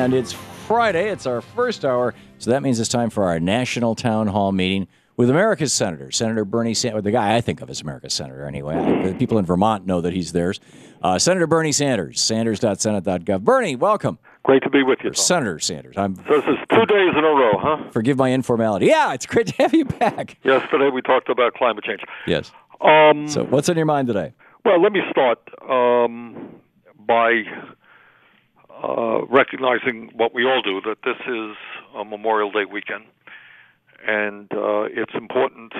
and it's Friday. It's our first hour, so that means it's time for our National Town Hall meeting with America's Senator, Senator Bernie Sanders, the guy I think of as America's Senator anyway. The people in Vermont know that he's theirs. Senator Bernie Sanders, sanders.senate.gov. Bernie, welcome. Great to be with you, Tom. Senator Sanders. So this is 2 days in a row, huh? Forgive my informality. Yeah, it's great to have you back. Yesterday we talked about climate change. Yes. So what's on your mind today? Well, let me start by recognizing what we all do, that this is a Memorial Day weekend. And it's important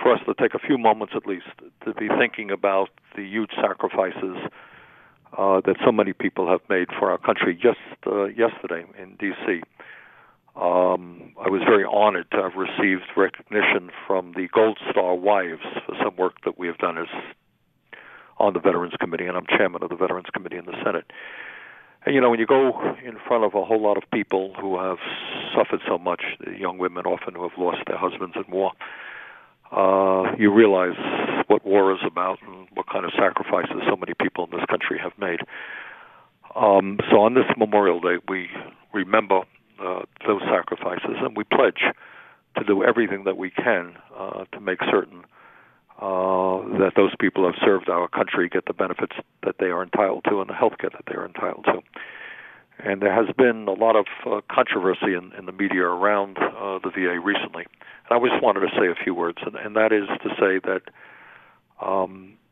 for us to take a few moments at least to be thinking about the huge sacrifices that so many people have made for our country. Just yesterday in D.C., I was very honored to have received recognition from the Gold Star Wives for some work that we have done on the Veterans Committee, and I'm chairman of the Veterans Committee in the Senate. And, you know, when you go in front of a whole lot of people who have suffered so much, the young women often who have lost their husbands in war, you realize what war is about and what kind of sacrifices so many people in this country have made. So on this Memorial Day, we remember those sacrifices, and we pledge to do everything that we can to make certain that those people who have served our country get the benefits that they are entitled to and the health care that they are entitled to. And there has been a lot of controversy in the media around the VA recently. And I just wanted to say a few words, and that is to say that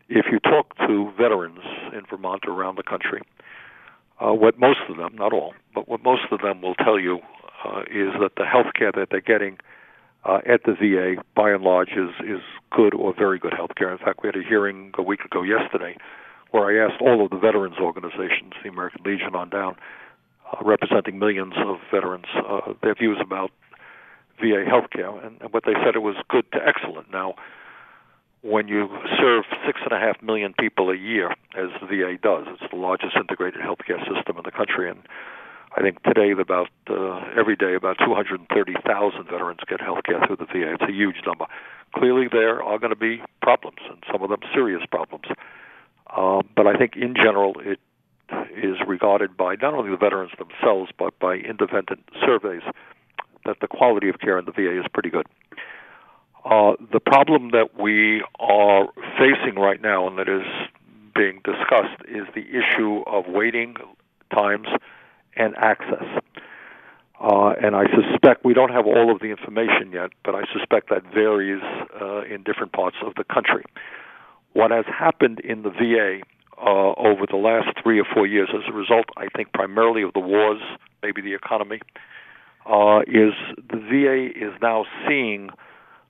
if you talk to veterans in Vermont or around the country, what most of them, not all, but what most of them will tell you is that the health care that they're getting at the VA, by and large, is good or very good health care. In fact, we had a hearing a week ago yesterday where I asked all of the veterans organizations, the American Legion on down, representing millions of veterans, their views about VA health care, and what they said, it was good to excellent. Now, when you serve 6.5 million people a year, as the VA does, it's the largest integrated healthcare system in the country, and I think today every day about 230,000 veterans get health care through the VA. It's a huge number. Clearly there are going to be problems, and some of them serious problems. But I think in general it is regarded by not only the veterans themselves, but by independent surveys, that the quality of care in the VA is pretty good. The problem that we are facing right now, and that is being discussed, is the issue of waiting times and access. And I suspect we don't have all of the information yet, but I suspect that varies in different parts of the country. What has happened in the VA over the last 3 or 4 years as a result, I think, primarily of the wars, maybe the economy, is the VA is now seeing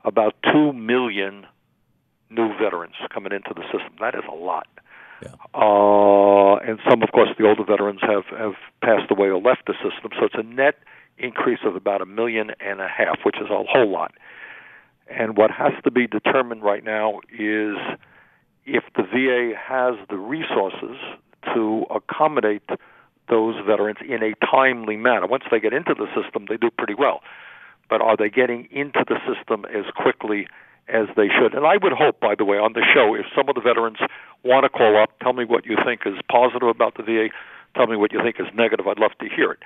about 2 million new veterans coming into the system. That is a lot. Yeah. And some, of course, the older veterans have passed away or left the system, so it's a net increase of about 1.5 million, which is a whole lot. And what has to be determined right now is if the VA has the resources to accommodate those veterans in a timely manner. Once they get into the system, they do pretty well. But are they getting into the system as quickly as they should? And I would hope, by the way, on the show, if some of the veterans want to call up, tell me what you think is positive about the VA, tell me what you think is negative. I'd love to hear it.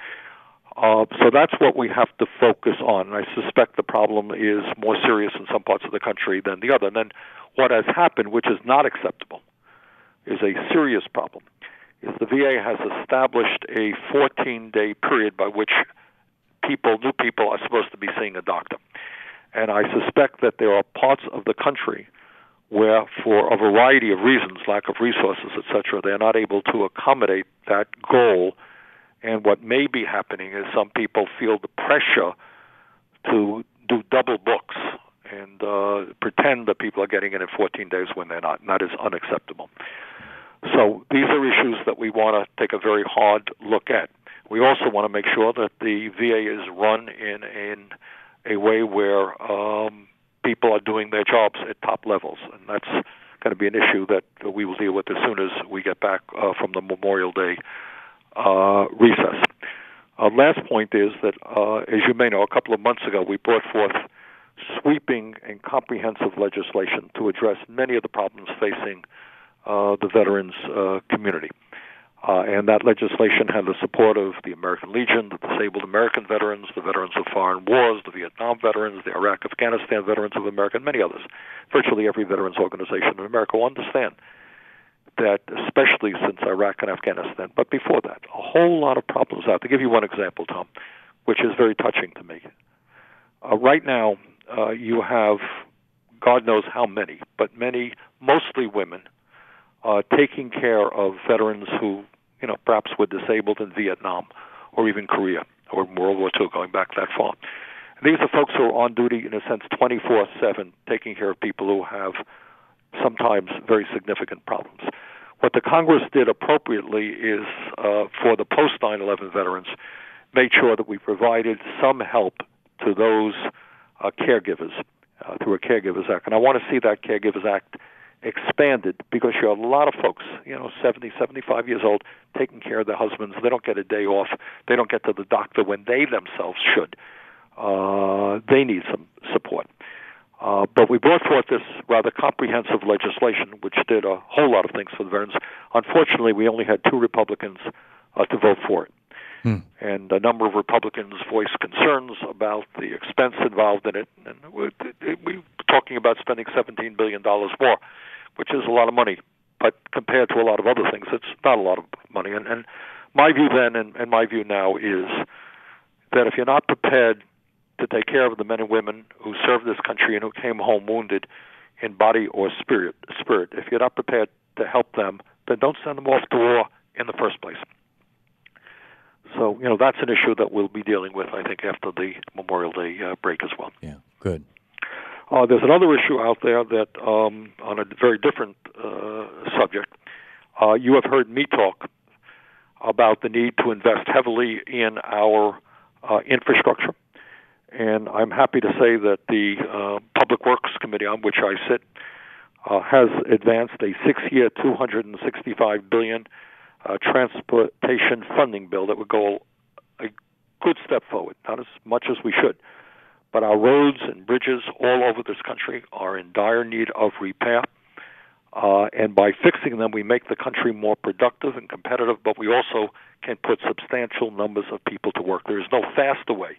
So that's what we have to focus on. And I suspect the problem is more serious in some parts of the country than the other. And then what has happened, which is not acceptable, is a serious problem, is the VA has established a 14-day period by which new people are supposed to be seeing a doctor. And I suspect that there are parts of the country where, for a variety of reasons, lack of resources, etc., they're not able to accommodate that goal. And what may be happening is some people feel the pressure to do double books and pretend that people are getting it in 14 days when they're not, and that is unacceptable. So these are issues that we want to take a very hard look at. We also want to make sure that the VA is run in a way where people are doing their jobs at top levels, and that's going to be an issue that we will deal with as soon as we get back from the Memorial Day recess. Last point is that, as you may know, a couple of months ago we brought forth sweeping and comprehensive legislation to address many of the problems facing the veterans community. And that legislation had the support of the American Legion, the Disabled American Veterans, the Veterans of Foreign Wars, the Vietnam Veterans, the Iraq-Afghanistan Veterans of America, and many others. Virtually every veterans organization in America will understand that, especially since Iraq and Afghanistan, but before that, a whole lot of problems out. To give you one example, Tom, which is very touching to me. Right now, you have God knows how many, but many, mostly women, taking care of veterans who, perhaps were disabled in Vietnam or even Korea or World War II, going back that far. And these are folks who are on duty, in a sense, 24/7, taking care of people who have sometimes very significant problems. What the Congress did appropriately is, for the post-9/11 veterans, made sure that we provided some help to those caregivers through a Caregivers Act. And I want to see that Caregivers Act expanded, because you have a lot of folks, 70, 75 years old, taking care of their husbands. They don't get a day off. They don't get to the doctor when they themselves should. They need some support. But we brought forth this rather comprehensive legislation, which did a whole lot of things for the veterans. Unfortunately, we only had 2 Republicans to vote for it. And a number of Republicans voiced concerns about the expense involved in it. And we're talking about spending $17 billion more, which is a lot of money. But compared to a lot of other things, it's not a lot of money. And my view then and my view now is that if you're not prepared to take care of the men and women who served this country and who came home wounded in body or spirit, if you're not prepared to help them, then don't send them off to war in the first place. So, that's an issue that we'll be dealing with, I think, after the Memorial Day break as well. Yeah, good. There's another issue out there that, on a very different subject, you have heard me talk about the need to invest heavily in our infrastructure. And I'm happy to say that the Public Works Committee, on which I sit, has advanced a 6-year, $265 billion transportation funding bill that would go a good step forward, not as much as we should. But our roads and bridges all over this country are in dire need of repair. And by fixing them, we make the country more productive and competitive, but we also can put substantial numbers of people to work. There is no faster way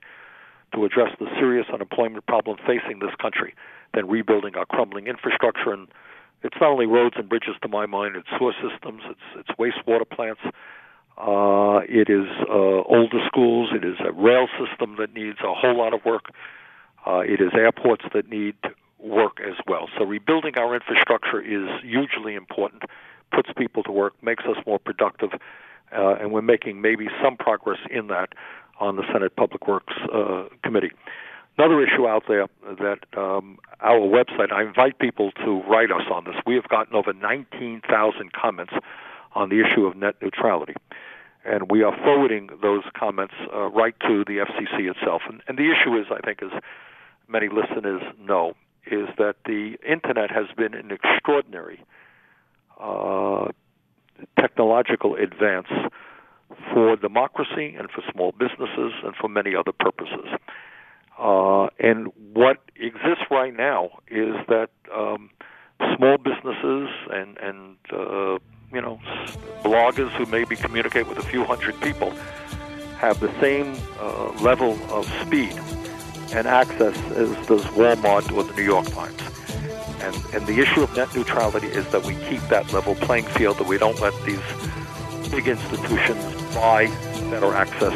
to address the serious unemployment problem facing this country than rebuilding our crumbling infrastructure. And it's not only roads and bridges, to my mind, it's sewer systems, it's wastewater plants, it is older schools, it is a rail system that needs a whole lot of work, it is airports that need work as well. So rebuilding our infrastructure is hugely important, puts people to work, makes us more productive, and we're making maybe some progress in that on the Senate Public Works Committee. Another issue out there that our website, I invite people to write us on this. We have gotten over 19,000 comments on the issue of net neutrality. And we are forwarding those comments right to the FCC itself. And the issue is, I think, as many listeners know, is that the Internet has been an extraordinary technological advance for democracy and for small businesses and for many other purposes. And what exists right now is that small businesses and bloggers who maybe communicate with a few hundred people have the same level of speed and access as does Walmart or the New York Times. And the issue of net neutrality is that we keep that level playing field, that we don't let these big institutions buy better access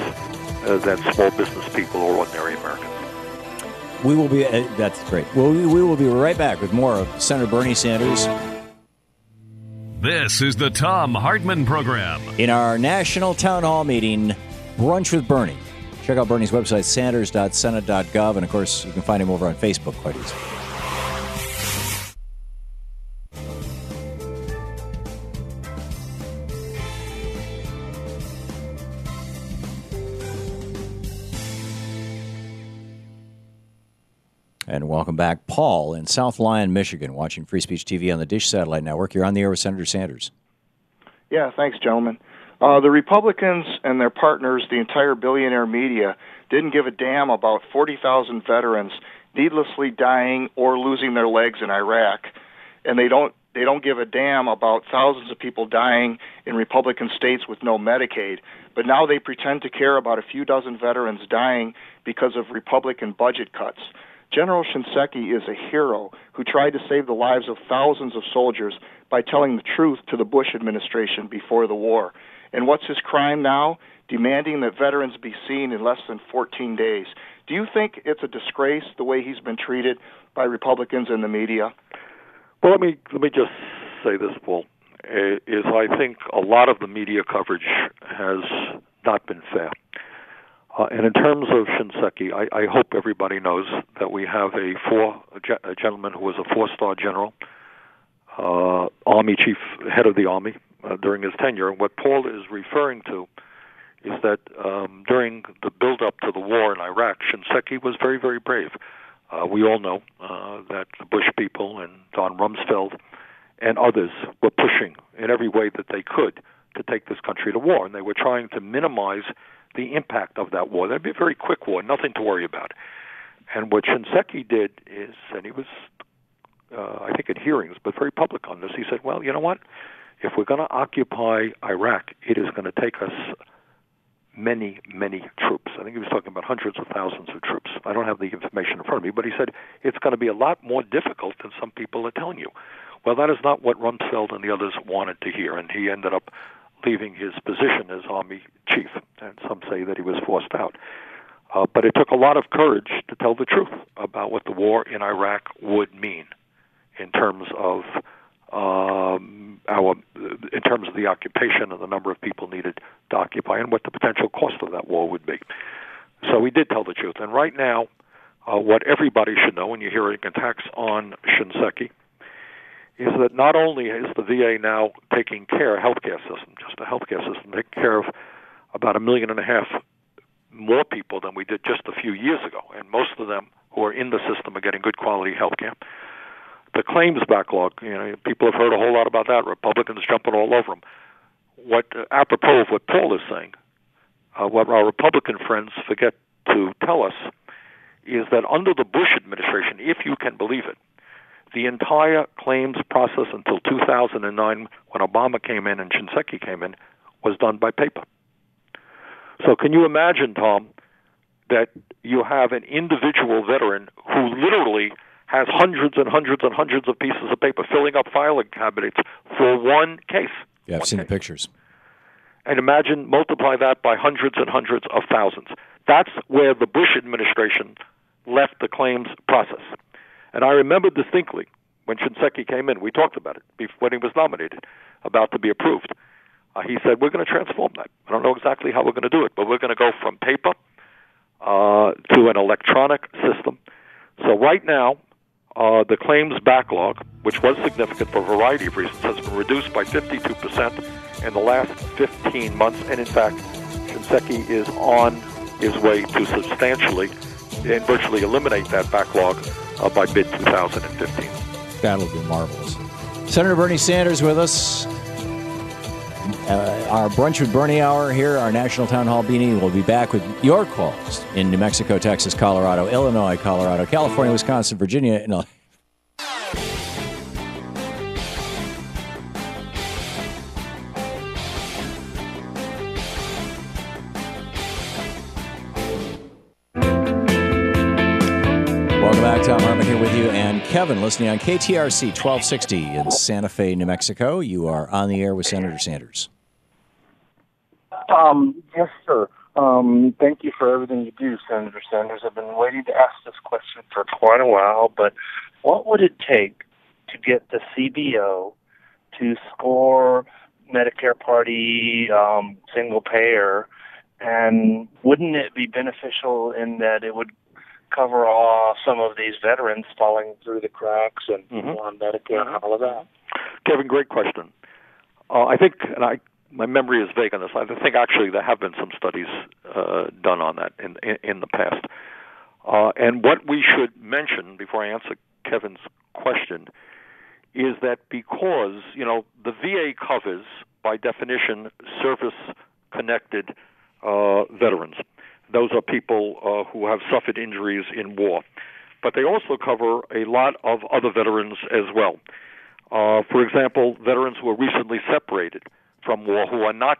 than small business people or ordinary Americans. We will be, that's great. Well, we will be right back with more of Senator Bernie Sanders. This is the Thom Hartmann Program. In our national town hall meeting, Brunch with Bernie. Check out Bernie's website, sanders.senate.gov, and of course, you can find him over on Facebook quite easily. And welcome back. Paul in South Lyon, Michigan, watching Free Speech TV on the Dish Satellite Network. You're on the air with Senator Sanders. Yeah, thanks, gentlemen. The Republicans and their partners, the entire billionaire media, didn't give a damn about 40,000 veterans needlessly dying or losing their legs in Iraq, and they don't they don't give a damn about thousands of people dying in Republican states with no Medicaid, but now they pretend to care about a few dozen veterans dying because of Republican budget cuts. General Shinseki is a hero who tried to save the lives of thousands of soldiers by telling the truth to the Bush administration before the war. And what's his crime now? Demanding that veterans be seen in less than 14 days. Do you think it's a disgrace the way he's been treated by Republicans in the media? Well, let me just say this, Paul. Is I think a lot of the media coverage has not been fair. And in terms of Shinseki, I hope everybody knows that we have a gentleman who was a 4-star general, Army chief, head of the Army during his tenure. And what Paul is referring to is that during the build-up to the war in Iraq, Shinseki was very, very brave. We all know that the Bush people and Don Rumsfeld and others were pushing in every way that they could to take this country to war, and they were trying to minimize the impact of that war. That'd be a very quick war, nothing to worry about. And what Shinseki did is, and he was, I think at hearings, but very public on this, he said, well, you know what? If we're going to occupy Iraq, it is going to take us many, many troops. I think he was talking about hundreds of thousands of troops. I don't have the information in front of me, but he said it's going to be a lot more difficult than some people are telling you. Well, that is not what Rumsfeld and the others wanted to hear, and he ended up leaving his position as Army chief, and some say that he was forced out. But it took a lot of courage to tell the truth about what the war in Iraq would mean in terms of the occupation and the number of people needed to occupy, and what the potential cost of that war would be. So we did tell the truth. And right now, what everybody should know when you're hearing attacks on Shinseki is that not only is the VA now taking care, healthcare system, just a healthcare system, taking care of about 1.5 million more people than we did just a few years ago, and most of them who are in the system are getting good quality healthcare. The claims backlog, people have heard a whole lot about that. Republicans jumping all over them. What, apropos of what Paul is saying, what our Republican friends forget to tell us is that under the Bush administration, if you can believe it, the entire claims process until 2009, when Obama came in and Shinseki came in, was done by paper. So can you imagine, Tom, that you have an individual veteran who literally has hundreds and hundreds and hundreds of pieces of paper filling up filing cabinets for one case? Yeah, I've seen the pictures. And imagine, multiply that by hundreds and hundreds of thousands. That's where the Bush administration left the claims process. And I remember distinctly when Shinseki came in, we talked about it when he was nominated, about to be approved. He said, we're going to transform that. I don't know exactly how we're going to do it, but we're going to go from paper to an electronic system. So right now, the claims backlog, which was significant for a variety of reasons, has been reduced by 52% in the last 15 months. And in fact, Shinseki is on his way to substantially and virtually eliminate that backlog by mid-2015. That'll be marvelous. Senator Bernie Sanders with us. Our Brunch with Bernie hour here, our National Town Hall Beanie. We'll be back with your calls in New Mexico, Texas, Colorado, Illinois, Colorado, California, Wisconsin, Virginia, and welcome back. Thom Hartmann here with you, and Kevin listening on KTRC 1260 in Santa Fe, New Mexico. You are on the air with Senator Sanders. Yes, sir. Thank you for everything you do, Senator Sanders. I've been waiting to ask this question for quite a while, but what would it take to get the CBO to score Medicare Party single payer, and wouldn't it be beneficial in that it would cover off some of these veterans falling through the cracks and on Medicare and all of that? Kevin, great question. I think, and my memory is vague on this. I think actually there have been some studies done on that in the past. And what we should mention before I answer Kevin's question is that because, the VA covers, by definition, service-connected veterans. Those are people who have suffered injuries in war. But they also cover a lot of other veterans as well. For example, veterans who were recently separated from war who are not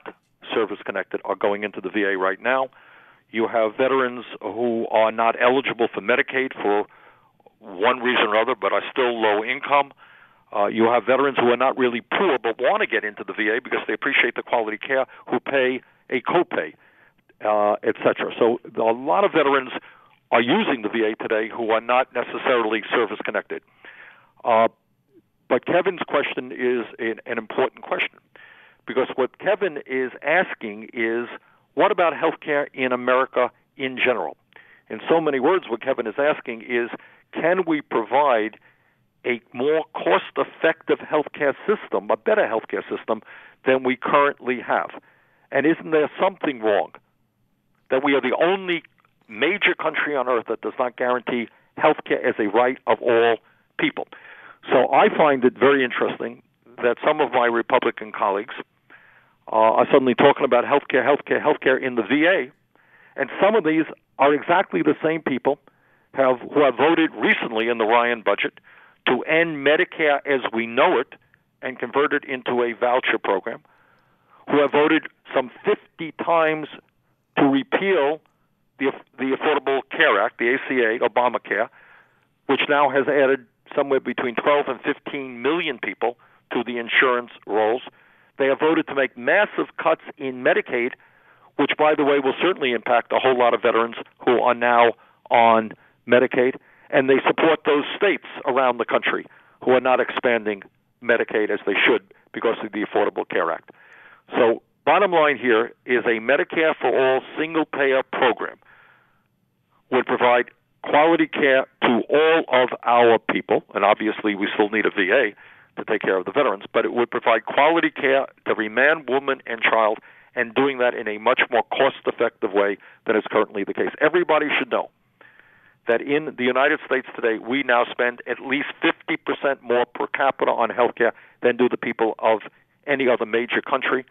service-connected are going into the VA right now. You have veterans who are not eligible for Medicaid for one reason or other but are still low income. You have veterans who are not really poor but want to get into the VA because they appreciate the quality care, who pay a copay, etc. So a lot of veterans are using the VA today who are not necessarily service-connected. But Kevin's question is an important question, because what Kevin is asking is, what about health care in America in general? In so many words, what Kevin is asking is, can we provide a more cost-effective health care system, a better health care system, than we currently have? And isn't there something wrong that we are the only major country on earth that does not guarantee health care as a right of all people? So I find it very interesting that some of my Republican colleagues are suddenly talking about health care in the VA, and some of these are exactly the same people who have voted recently in the Ryan budget to end Medicare as we know it and convert it into a voucher program, who have voted some 50 times to repeal the Affordable Care Act, the ACA, Obamacare, which now has added somewhere between 12 and 15 million people to the insurance rolls. They have voted to make massive cuts in Medicaid, which, by the way, will certainly impact a whole lot of veterans who are now on Medicaid. And they support those states around the country who are not expanding Medicaid as they should because of the Affordable Care Act. So bottom line here is a Medicare for all single-payer program would provide quality care to all of our people, and obviously we still need a VA to take care of the veterans, but it would provide quality care to every man, woman, and child, and doing that in a much more cost-effective way than is currently the case. Everybody should know that in the United States today, we now spend at least 50% more per capita on health care than do the people of any other major country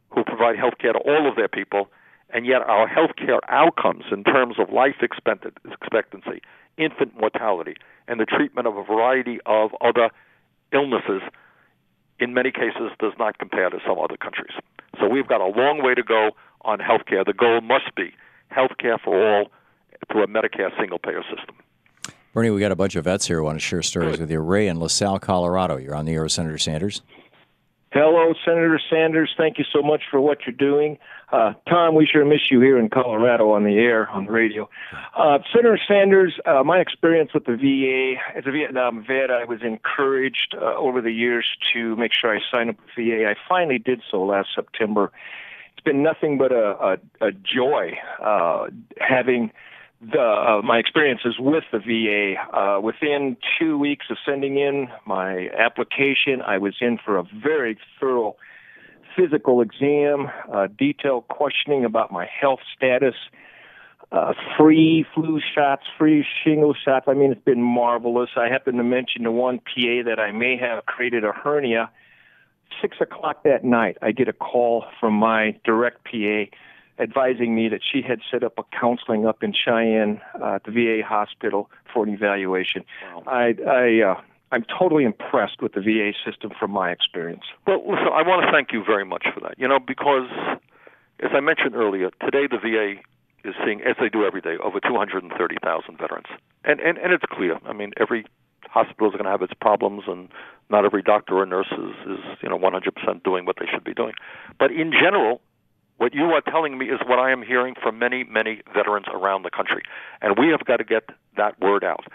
who provide health care to all of their people, and yet our health care outcomes in terms of life expectancy, infant mortality, and the treatment of a variety of other illnesses, in many cases, does not compare to some other countries. So we've got a long way to go on health care. The goal must be health care for all through a Medicare single-payer system. Bernie, we got a bunch of vets here who want to share stories with you. Ray in LaSalle, Colorado. You're on the air with Senator Sanders. Hello, Senator Sanders. Thank you so much for what you're doing. Tom, we sure miss you here in Colorado on the air, on the radio. Senator Sanders, my experience with the VA, as a Vietnam vet, I was encouraged over the years to make sure I signed up with VA. I finally did so last September. It's been nothing but a joy having my experiences with the VA. Within 2 weeks of sending in my application, I was in for a very thorough physical exam, detailed questioning about my health status, free flu shots, free shingle shots. I mean, it's been marvelous. I happen to mention to one PA that I may have created a hernia. 6 o'clock that night, I get a call from my direct PA advising me that she had set up a counseling up in Cheyenne at the VA hospital for an evaluation. Wow. I'm totally impressed with the VA system from my experience. Well, listen, I want to thank you very much for that. Because, as I mentioned earlier, today the VA is seeing, as they do every day, over 230,000 veterans. And it's clear. I mean, every hospital is going to have its problems, and not every doctor or nurse is 100% doing what they should be doing. But in general, what you are telling me is what I am hearing from many, many veterans around the country. And we have got to get that word out,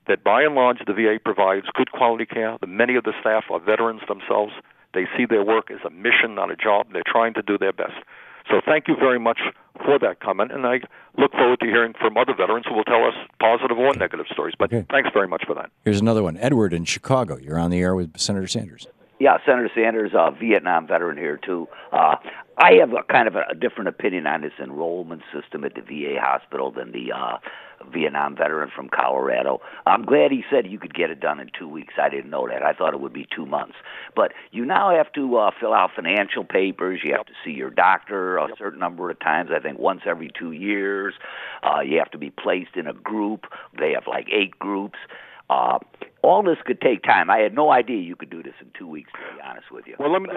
that by and large the VA provides good quality care. Many of the staff are veterans themselves. They see their work as a mission, not a job. They're trying to do their best. So thank you very much for that comment, and I look forward to hearing from other veterans who will tell us positive or negative stories. But Thanks very much for that. Here's another one. Edward in Chicago. You're on the air with Senator Sanders. Yeah, Senator Sanders, Vietnam veteran here, too. I have a kind of a different opinion on this enrollment system at the VA hospital than the Vietnam veteran from Colorado. I'm glad he said you could get it done in 2 weeks. I didn't know that. I thought it would be 2 months. But you now have to fill out financial papers. You have to see your doctor a certain number of times, I think once every 2 years. You have to be placed in a group. They have like 8 groups. all this could take time. I had no idea you could do this in 2 weeks, to be honest with you. Well, let me go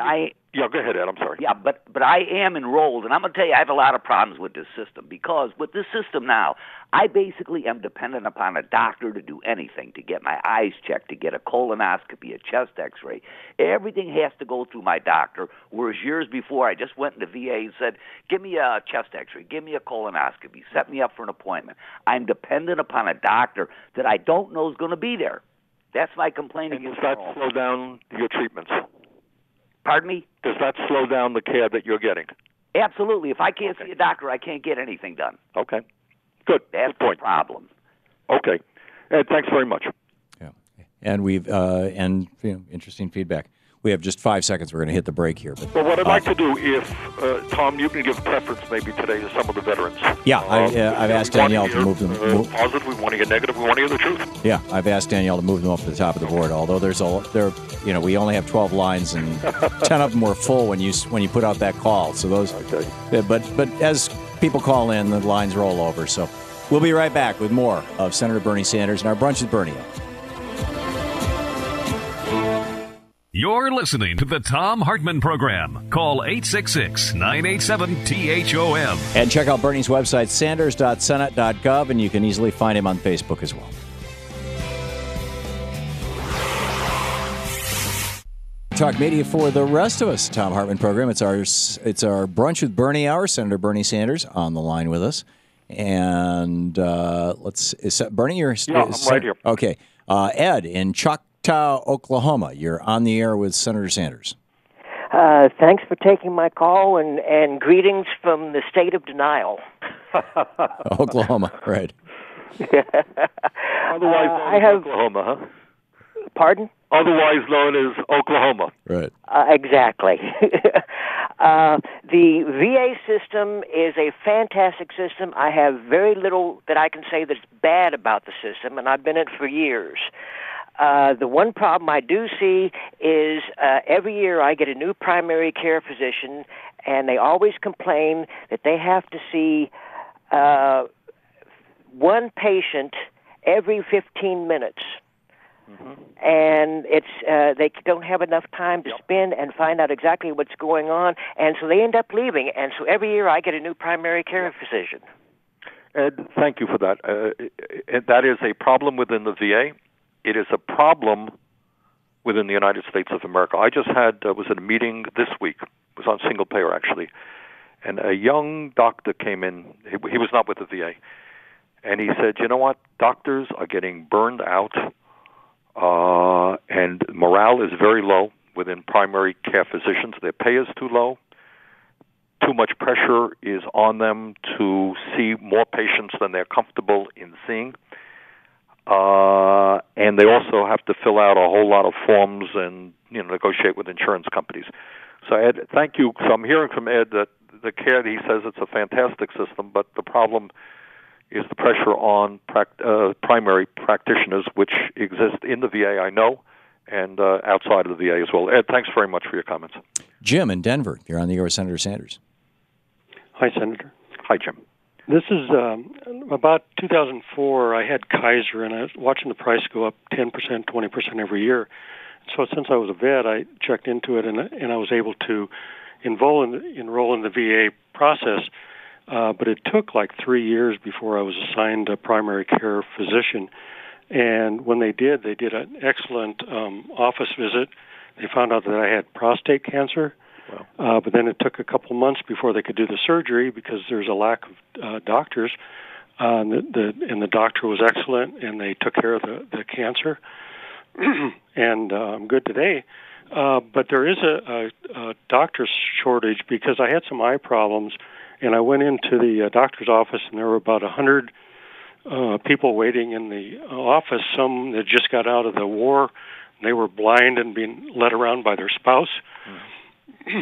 ahead, Ed. I'm sorry. Yeah, but I am enrolled, and I'm going to tell you, I have a lot of problems with this system because with this system now, I basically am dependent upon a doctor to do anything, to get my eyes checked, to get a colonoscopy, a chest X-ray. Everything has to go through my doctor, whereas years before, I just went into VA and said, give me a chest X-ray, give me a colonoscopy, set me up for an appointment. I'm dependent upon a doctor that I don't know is going to be there. That's my complaint And against does that slow down your treatments? Pardon me? Does that slow down the care that you're getting? Absolutely. If I can't see a doctor, I can't get anything done. Okay. Good. That's Good point. the problem. Okay. Ed, thanks very much. Yeah. And we've interesting feedback. We have just 5 seconds. We're going to hit the break here. But what I'd like to do, if Tom, you can give preference maybe today to some of the veterans. Yeah, I've asked Danielle to move them. Positive, we want to hear negative, we want to hear the truth. Yeah, I've asked Danielle to move them up to the top of the board. Although we only have 12 lines, and 10 of them were full when you put out that call. So those, okay. But as people call in, the lines roll over. So we'll be right back with more of Senator Bernie Sanders and our Brunch with Bernie. You're listening to the Thom Hartmann Program. Call 866-987-THOM. And check out Bernie's website, sanders.senate.gov, and you can easily find him on Facebook as well. Talk media for the rest of us, Thom Hartmann Program. It's our Brunch with Bernie hour. Senator Bernie Sanders on the line with us. And Bernie, you're... Yeah, I'm right here. Okay. Ed in Choctaw, Oklahoma. You're on the air with Senator Sanders. Thanks for taking my call, and greetings from the state of denial. Oklahoma, right. Otherwise known as Oklahoma, huh? Pardon? Otherwise known as Oklahoma. Right. Exactly. The VA system is a fantastic system. I have very little that I can say that's bad about the system, and I've been in it for years. The one problem I do see is every year I get a new primary care physician, and they always complain that they have to see one patient every 15 minutes. Mm-hmm. And they don't have enough time to spend and find out exactly what's going on, and so they end up leaving. And so every year I get a new primary care physician. Ed, thank you for that. That is a problem within the VA. It is a problem within the United States of America. I just was at a meeting this week. It was on single payer, actually. And a young doctor came in. He was not with the VA. And he said, you know what? Doctors are getting burned out, and morale is very low within primary care physicians. Their pay is too low. Too much pressure is on them to see more patients than they're comfortable in seeing. And they also have to fill out a whole lot of forms and negotiate with insurance companies. So Ed, thank you. So I'm hearing from Ed that the care, he says it's a fantastic system, but the problem is the pressure on primary practitioners, which exist in the VA, I know, and outside of the VA as well. Ed, thanks very much for your comments. Jim in Denver, you're on the air with Senator Sanders. Hi, Senator. Hi, Jim. This is about 2004. I had Kaiser, and I was watching the price go up 10%, 20% every year. So since I was a vet, I checked into it, and I was able to enroll in the VA process. But it took like 3 years before I was assigned a primary care physician. And when they did an excellent office visit. They found out that I had prostate cancer. Wow. But then it took a couple months before they could do the surgery because there's a lack of doctors. And the doctor was excellent, and they took care of the cancer. And I'm good today. But there is a doctor's shortage because I had some eye problems, and I went into the doctor's office, and there were about 100 people waiting in the office, some that just got out of the war. They were blind and being led around by their spouse. Mm-hmm.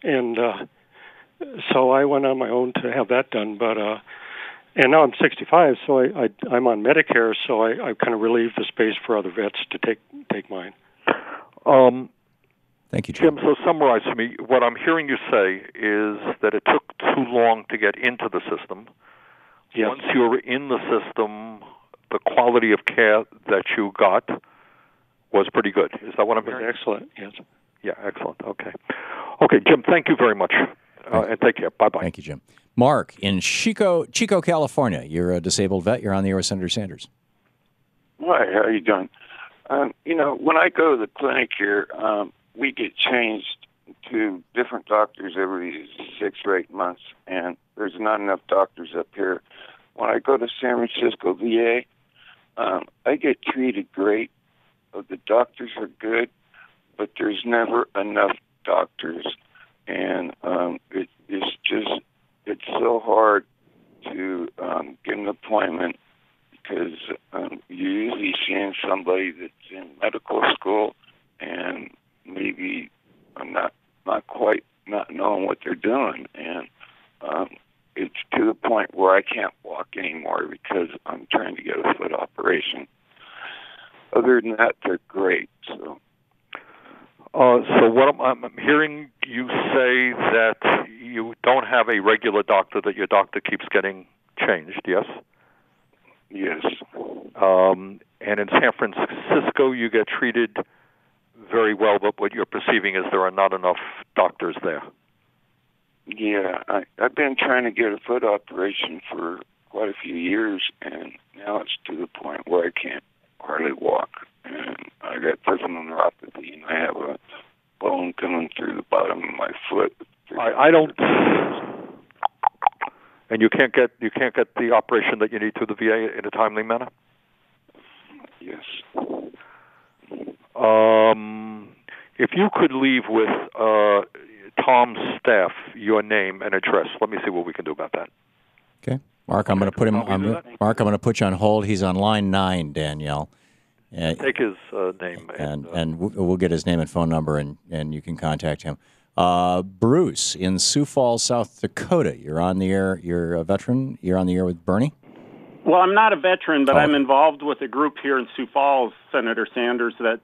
And so I went on my own to have that done. But and now I'm 65, so I'm on Medicare, so I kind of relieved the space for other vets to take mine. Thank you, Jim. So summarize for me. What I'm hearing you say is that it took too long to get into the system. Yes. Once you were in the system, the quality of care that you got was pretty good. Is that what I'm hearing? Excellent, yes. Yeah, excellent. Okay. Okay, Jim, thank you very much. And take care. Bye-bye. Thank you, Jim. Mark, in Chico, California. You're a disabled vet. You're on the air with Senator Sanders. Hi, how are you doing? When I go to the clinic here, we get changed to different doctors every 6 or 8 months, and there's not enough doctors up here. When I go to San Francisco VA, I get treated great. The doctors are good, but there's never enough doctors, and it's so hard to get an appointment because you're usually seeing somebody that's in medical school and maybe not quite not knowing what they're doing, and it's to the point where I can't walk anymore because I'm trying to get a foot operation. Other than that, they're great. So what I'm hearing you say that you don't have a regular doctor, that your doctor keeps getting changed, yes? Yes. And in San Francisco, you get treated very well, but what you're perceiving is there are not enough doctors there. Yeah, I've been trying to get a foot operation for quite a few years, and now it's to the point where I can't hardly walk. And I got peripheral neuropathy, and I have a bone coming through the bottom of my foot. I don't. And you can't get the operation that you need through the VA in a timely manner? Yes. If you could leave with Tom's staff your name and address, let me see what we can do about that. Okay, Mark, I'm going to put him. Mark, I'm going to put you on hold. He's on line 9, Danielle. Take his name and we'll get his name and phone number, and you can contact him. Bruce in Sioux Falls, South Dakota. You're on the air. You're a veteran. You're on the air with Bernie. Well, I'm not a veteran, but I'm involved with a group here in Sioux Falls, Senator Sanders, that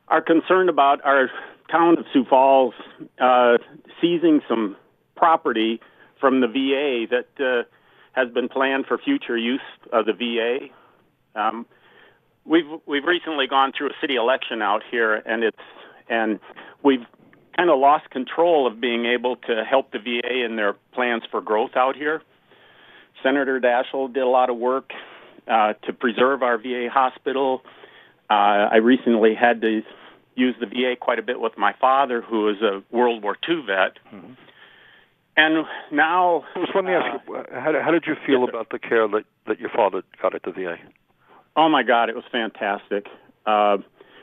are concerned about our town of Sioux Falls seizing some property from the VA that has been planned for future use of the VA. We've recently gone through a city election out here, and we've kind of lost control of being able to help the VA in their plans for growth out here. Senator Daschle did a lot of work to preserve our VA hospital. I recently had to use the VA quite a bit with my father, who is a World War II vet. Mm-hmm. And now... let me ask you, how did you feel about the care that your father got at the VA? Oh, my God, it was fantastic.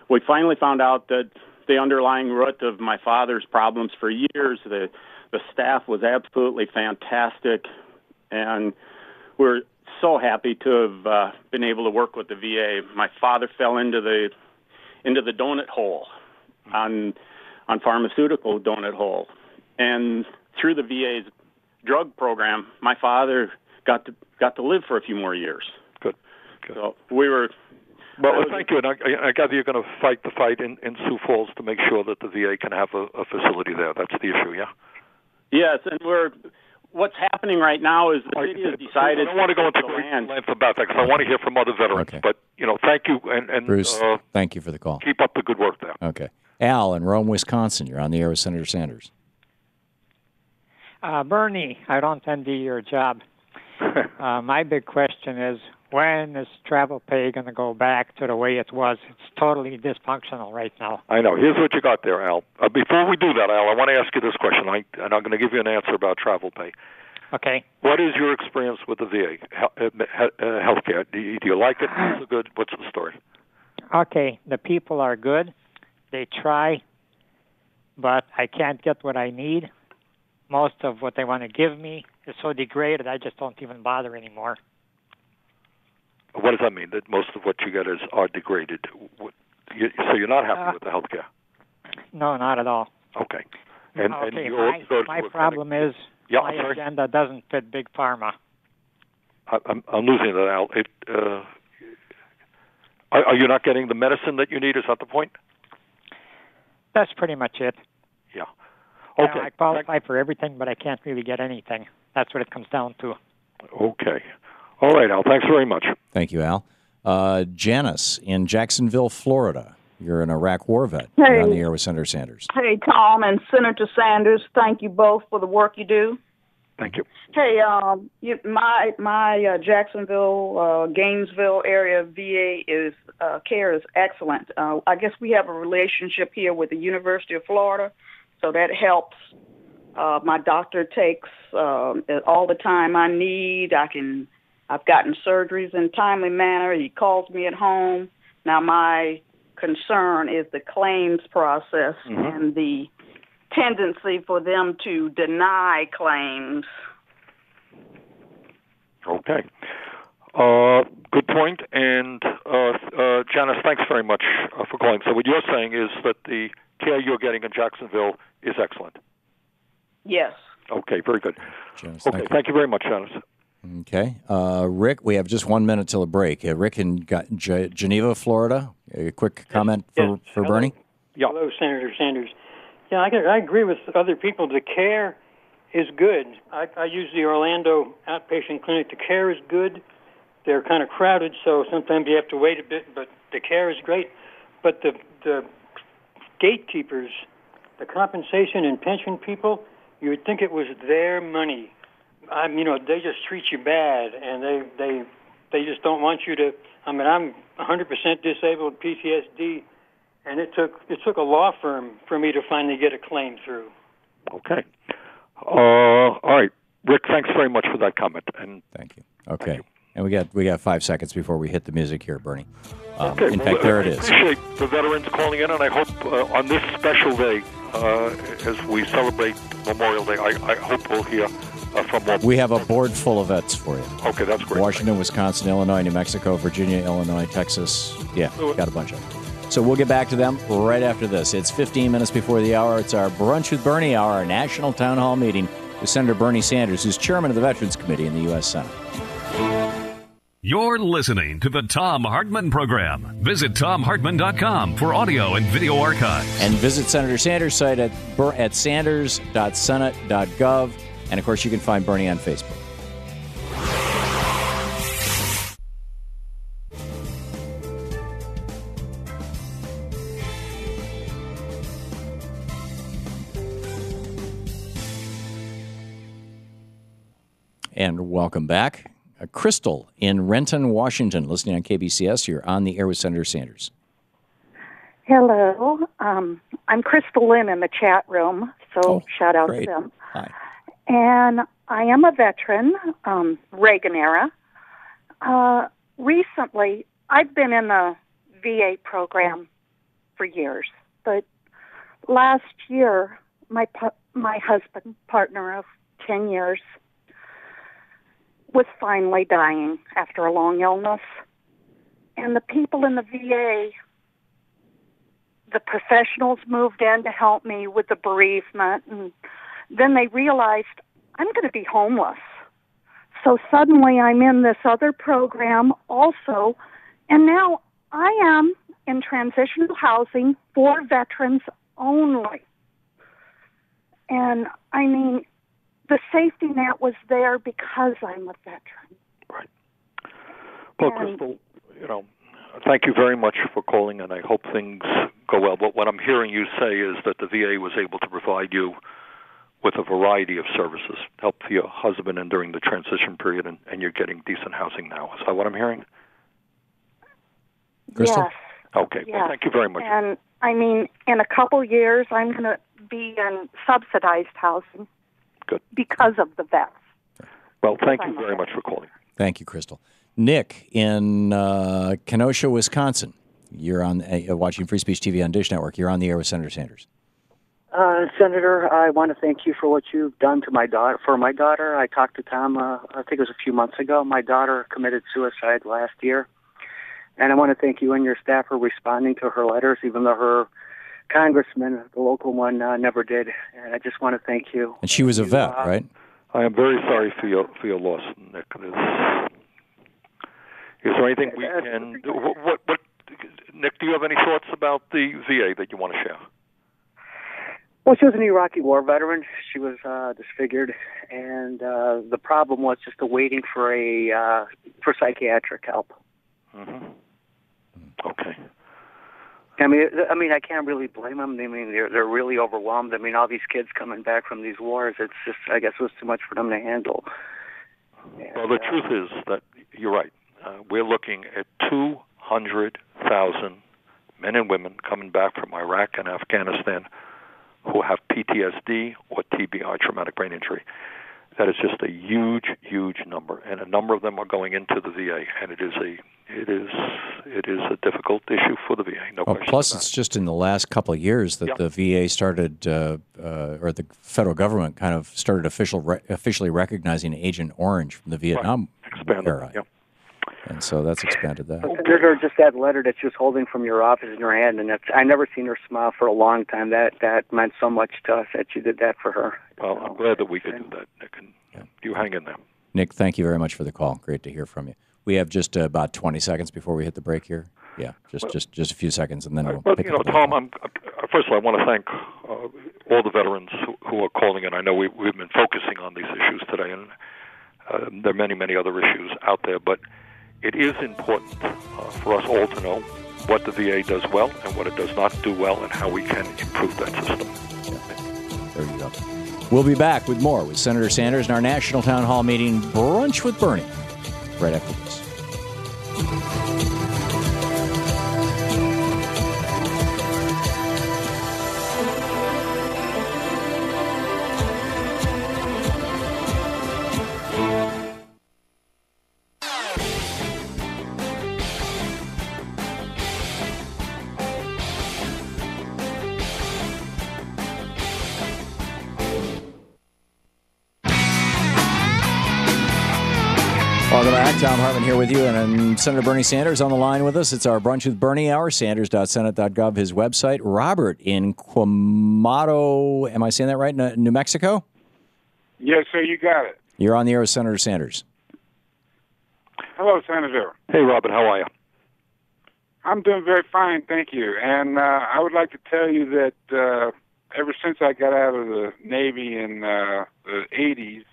We finally found out that the underlying root of my father's problems for years, the staff was absolutely fantastic, and we're so happy to have been able to work with the VA. My father fell into the donut hole, on pharmaceutical donut hole, and through the VA's drug program, my father got to live for a few more years. Good. So we were. Well, thank you, and I gather you're going to fight the fight in Sioux Falls to make sure that the VA can have a facility there. That's the issue, yeah? Yes, and what's happening right now is the city has decided... I don't want to go into great length about that because I want to hear from other veterans. Okay. But, thank you. And Bruce, thank you for the call. Keep up the good work there. Okay. Al in Rome, Wisconsin. You're on the air with Senator Sanders. Bernie, I don't envy your job. My big question is, when is travel pay going to go back to the way it was? It's totally dysfunctional right now. I know. Here's what you got there, Al. Before we do that, Al, I want to ask you this question, and I'm going to give you an answer about travel pay. Okay. What is your experience with the VA health care? Do you like it? Is it good? What's the story? Okay. The people are good. They try, but I can't get what I need. Most of what they want to give me is so degraded, I just don't even bother anymore. What does that mean, that most of what you get are degraded? So you're not happy with the health care? No, not at all. Okay. My problem is my agenda doesn't fit Big Pharma. I'm losing that, Al. Are you not getting the medicine that you need? Is that the point? That's pretty much it. Yeah. Okay. I qualify for everything, but I can't really get anything. That's what it comes down to. Okay. All right, Al. Thanks very much. Thank you, Al. Janice in Jacksonville, Florida. You're an Iraq war vet. You're on the air with Senator Sanders. Hey, Tom and Senator Sanders, thank you both for the work you do. Thank you. Hey, my Jacksonville, Gainesville area VA care is excellent. I guess we have a relationship here with the University of Florida, so that helps. My doctor takes all the time I need. I've gotten surgeries in a timely manner. He calls me at home. Now my concern is the claims process and the tendency for them to deny claims. Okay. Good point. And Janice, thanks very much for calling. So what you're saying is that the care you're getting in Jacksonville is excellent. Yes. Okay, very good. Janice, okay, thank you very much, Janice. Okay. Rick, we have just 1 minute till a break. Rick in Geneva, Florida. A quick comment for Bernie? Yeah. Hello, Senator Sanders. Yeah, I agree with other people. The care is good. I use the Orlando outpatient clinic. The care is good. They're kind of crowded, so sometimes you have to wait a bit, but the care is great. But the gatekeepers, the compensation and pension people, you would think it was their money. They just treat you bad, and they just don't want you to. I'm 100% disabled, PTSD, and it took a law firm for me to finally get a claim through. Okay. All right, Rick. Thanks very much for that comment. And thank you. Okay. And we got 5 seconds before we hit the music here, Bernie. Okay. In fact, there it is. I appreciate the veterans calling in, and I hope on this special day, as we celebrate Memorial Day, I hope we'll hear from more. We have a board full of vets for you. Okay, that's great. Washington, Wisconsin, Illinois, New Mexico, Virginia, Illinois, Texas. Yeah, got a bunch of them. So we'll get back to them right after this. It's 15 minutes before the hour. It's our Brunch with Bernie hour, our national town hall meeting with Senator Bernie Sanders, who's chairman of the Veterans Committee in the U.S. Senate. You're listening to the Thom Hartmann Program. Visit ThomHartmann.com for audio and video archives. And visit Senator Sanders' site at sanders.senate.gov. And, of course, you can find Bernie on Facebook. And welcome back. Crystal in Renton, Washington, listening on KBCS. You're on the air with Senator Sanders. Hello. I'm Crystal Lynn in the chat room, so shout out to them. Hi. And I am a veteran, Reagan era. Recently, I've been in the VA program for years, but last year, my husband, partner of 10 years, was finally dying after a long illness. And the people in the VA, the professionals moved in to help me with the bereavement, and then they realized I'm going to be homeless. So suddenly I'm in this other program also, and now I am in transitional housing for veterans only. And the safety net was there because I'm a veteran. Right. Well, Crystal, thank you very much for calling, and I hope things go well. But what I'm hearing you say is that the VA was able to provide you with a variety of services, help your husband and during the transition period, and you're getting decent housing now. Is that what I'm hearing? Crystal? Yes. Okay. Yes. Well, thank you very much. And in a couple years, I'm going to be in subsidized housing. Good. Because of the vets. Well, thank you very much for calling. Thank you, Crystal. Nick in Kenosha, Wisconsin. You're on watching Free Speech TV on Dish Network. You're on the air with Senator Sanders. Senator, I want to thank you for what you've done to my daughter. For my daughter, I talked to Tom, I think it was a few months ago. My daughter committed suicide last year. And I want to thank you and your staff for responding to her letters, even though her congressman, the local one, never did. And I just want to thank you. And she was a vet, right? I am very sorry for your loss, Nick. Is there anything we can do? What, Nick, do you have any thoughts about the VA that you want to share? Well, she was an Iraqi war veteran. She was disfigured, and the problem was just waiting for psychiatric help. Mm-hmm. Okay. I mean, I can't really blame them. I mean, they're really overwhelmed. I mean, all these kids coming back from these wars. It's just, I guess, it was too much for them to handle. Well, the truth is that you're right. We're looking at 200,000 men and women coming back from Iraq and Afghanistan who have PTSD or TBI, traumatic brain injury. That is just a huge, huge number, and a number of them are going into the VA, and it is a difficult issue for the VA. No question. Plus, it's just in the last couple of years that the VA started, or the federal government kind of started officially recognizing Agent Orange from the Vietnam era. Yeah. And so that's expanded that. Senator, just that letter that she was holding from your office in her hand, and I never seen her smile for a long time. That meant so much to us that you did that for her. Well, I'm glad that we could do that, Nick, and you hang in there. Nick, thank you very much for the call. Great to hear from you. We have just about 20 seconds before we hit the break here. Yeah, just a few seconds, and then we'll pick up. Tom, first of all, I want to thank all the veterans who are calling in. I know we've been focusing on these issues today, and there are many, many other issues out there, but it is important for us all to know what the VA does well and what it does not do well, and how we can improve that system. Yeah. There you go. We'll be back with more with Senator Sanders in our National Town Hall meeting, Brunch with Bernie, right after this. Welcome back. Thom Hartmann here with you, and Senator Bernie Sanders on the line with us. It's our Brunch with Bernie hour, sanders.senate.gov, his website. Robert in Quemado, am I saying that right, New Mexico? Yes, sir, you got it. You're on the air with Senator Sanders. Hello, Senator. Hey, Robert, how are you? I'm doing very fine, thank you. And I would like to tell you that ever since I got out of the Navy in the 80s,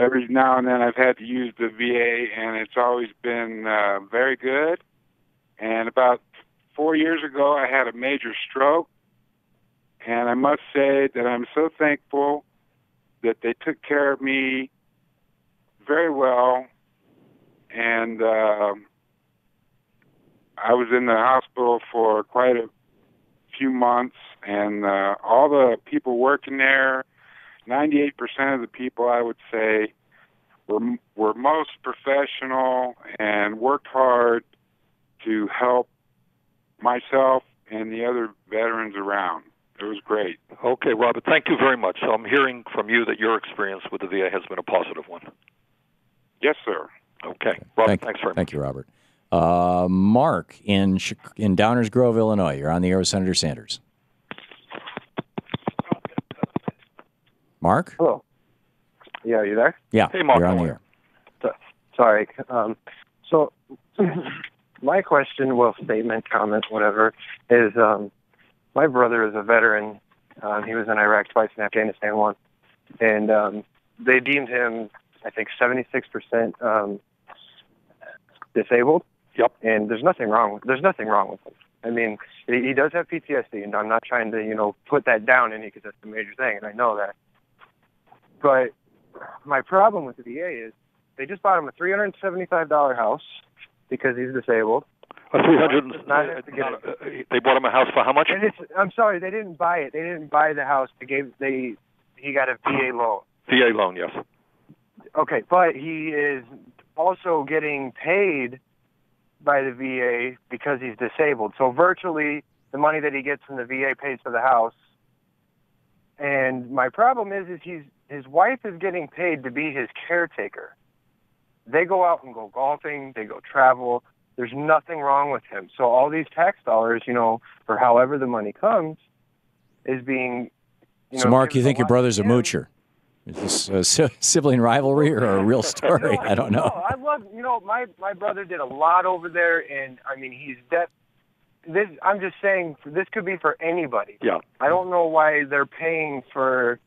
every now and then I've had to use the VA, and it's always been very good. And about 4 years ago, I had a major stroke, and I must say that I'm so thankful that they took care of me very well. And I was in the hospital for quite a few months, and all the people working there, 98% of the people, I would say, were most professional and worked hard to help myself and the other veterans around. It was great. Okay, Robert, thank you very much. So I'm hearing from you that your experience with the VA has been a positive one. Yes, sir. Okay. Robert, thanks very much. Thank you, Robert. Mark in Downers Grove, Illinois. You're on the air with Senator Sanders. Mark? Hello. Yeah, are you there? Yeah, hey, Mark, you're on the air. Sorry. So my question, statement, comment, whatever, is my brother is a veteran. He was in Iraq twice and Afghanistan once. And they deemed him, I think, 76% disabled. Yep. And there's nothing wrong with him. I mean, he does have PTSD, and I'm not trying to, put that down in you because that's a major thing, and I know that. But my problem with the VA is they just bought him a $375 house because he's disabled. They bought him a house for how much? I'm sorry, they didn't buy it. They didn't buy the house. He got a VA loan. VA loan, yes. Okay, but he is also getting paid by the VA because he's disabled. So virtually the money that he gets from the VA pays for the house. And my problem is his wife is getting paid to be his caretaker. They go out and go golfing, they go travel. There's nothing wrong with him. So all these tax dollars, for however the money comes, is being... So, Mark, you think your brother's a moocher? Is this a sibling rivalry or a real story? I don't know. No, I love, my brother did a lot over there, and, I mean, I'm just saying, this could be for anybody. Yeah. I don't know why they're paying for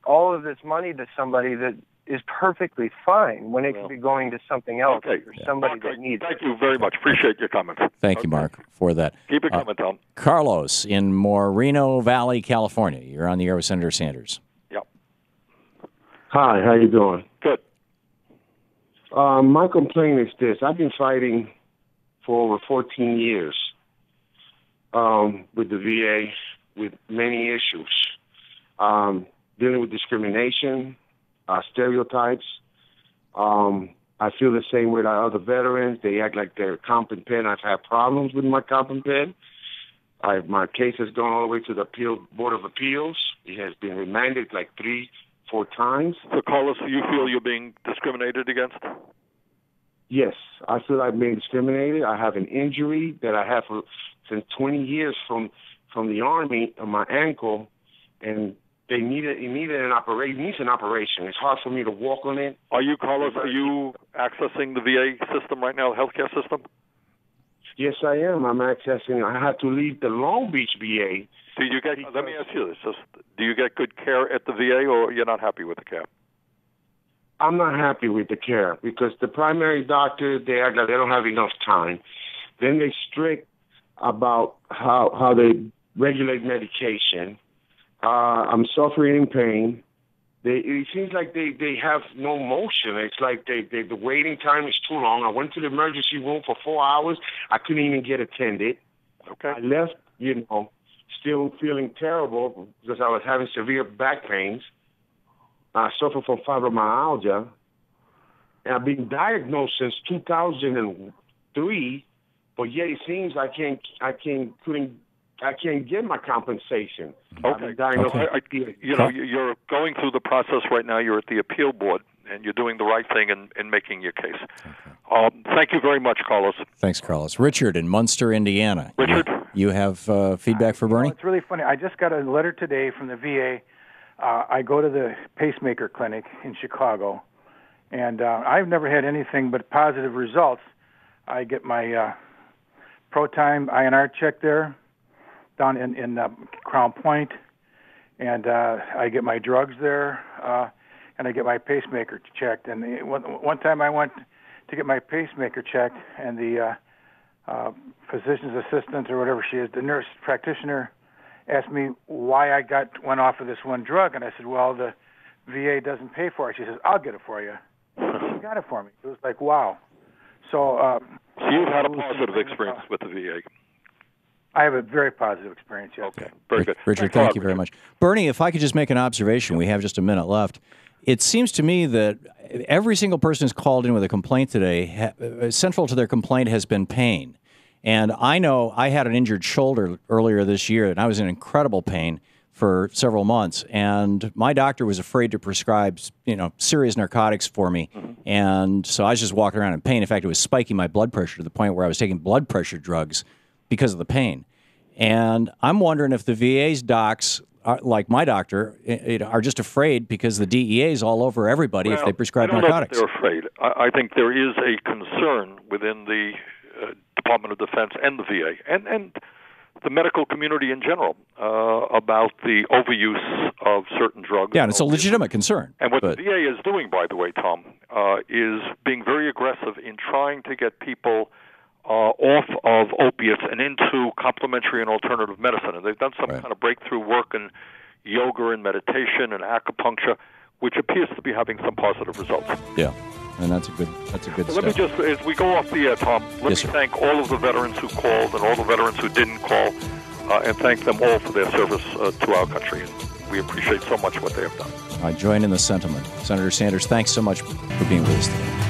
all of this money to somebody that is perfectly fine when it could be going to something else or somebody that needs it. Thank you very much. Appreciate your comments. Thank you, Mark, for that. Keep it coming, Tom. Carlos in Moreno Valley, California. You're on the air with Senator Sanders. Yep. Hi, how you doing? Good. My complaint is this. I've been fighting for over 14 years with the VA with many issues. Dealing with discrimination, stereotypes. I feel the same with our other veterans. They act like they're competent. I've had problems with my competent. My case has gone all the way to the Board of Appeals. It has been remanded like 3-4 times. So, Carlos, do you feel you're being discriminated against? Yes, I feel I'm being discriminated. I have an injury that I have since 20 years from the Army on my ankle, and it needs an operation. It's hard for me to walk on it. Are you, Carlos, accessing the VA system right now, the healthcare system? Yes, I am. I'm accessing. I had to leave the Long Beach VA. Let me ask you this. Do you get good care at the VA, or you're not happy with the care? I'm not happy with the care because the primary doctor, they act like they don't have enough time. Then they strict about how they regulate medication. I'm suffering in pain. It seems like they have no motion. It's like the waiting time is too long. I went to the emergency room for 4 hours. I couldn't even get attended. Okay. I left, still feeling terrible because I was having severe back pains. I suffer from fibromyalgia. And I've been diagnosed since 2003, but yet it seems I can't get my compensation. Okay. You're going through the process right now. You're at the appeal board, and you're doing the right thing in making your case. Thank you very much, Carlos. Thanks, Carlos. Richard in Munster, Indiana. Richard? You have feedback for Bernie? It's really funny. I just got a letter today from the VA. I go to the pacemaker clinic in Chicago, and I've never had anything but positive results. I get my ProTime INR check there down in Crown Point, and I get my drugs there, and I get my pacemaker checked. And one time I went to get my pacemaker checked, and the physician's assistant or whatever she is, the nurse practitioner, asked me why I went off of this one drug, and I said, well, the VA doesn't pay for it. She says, I'll get it for you. She got it for me. It was like, wow. So you've had a positive experience with the VA. I have a very positive experience, yes. Okay, very good. Richard, thank you very much. Bernie, if I could just make an observation. We have just a minute left. It seems to me that every single person who's called in with a complaint today, central to their complaint has been pain. And I know I had an injured shoulder earlier this year, and I was in incredible pain for several months. And my doctor was afraid to prescribe, serious narcotics for me. And so I was just walking around in pain. In fact, it was spiking my blood pressure to the point where I was taking blood pressure drugs because of the pain. And I'm wondering if the VA's docs, like my doctor, are just afraid because the DEA is all over everybody if they prescribe narcotics. They're afraid. I think there is a concern within the Department of Defense and the VA and the medical community in general about the overuse of certain drugs. Yeah, and it's a legitimate concern. And what the VA is doing, by the way, Tom, is being very aggressive in trying to get people off of opiates and into complementary and alternative medicine. And they've done some kind of breakthrough work in yoga and meditation and acupuncture, which appears to be having some positive results. Yeah. And that's a good So let me just, as we go off the air, Tom, let me thank all of the veterans who called and all the veterans who didn't call, and thank them all for their service to our country. And we appreciate so much what they have done. I join in the sentiment. Senator Sanders, thanks so much for being with us today.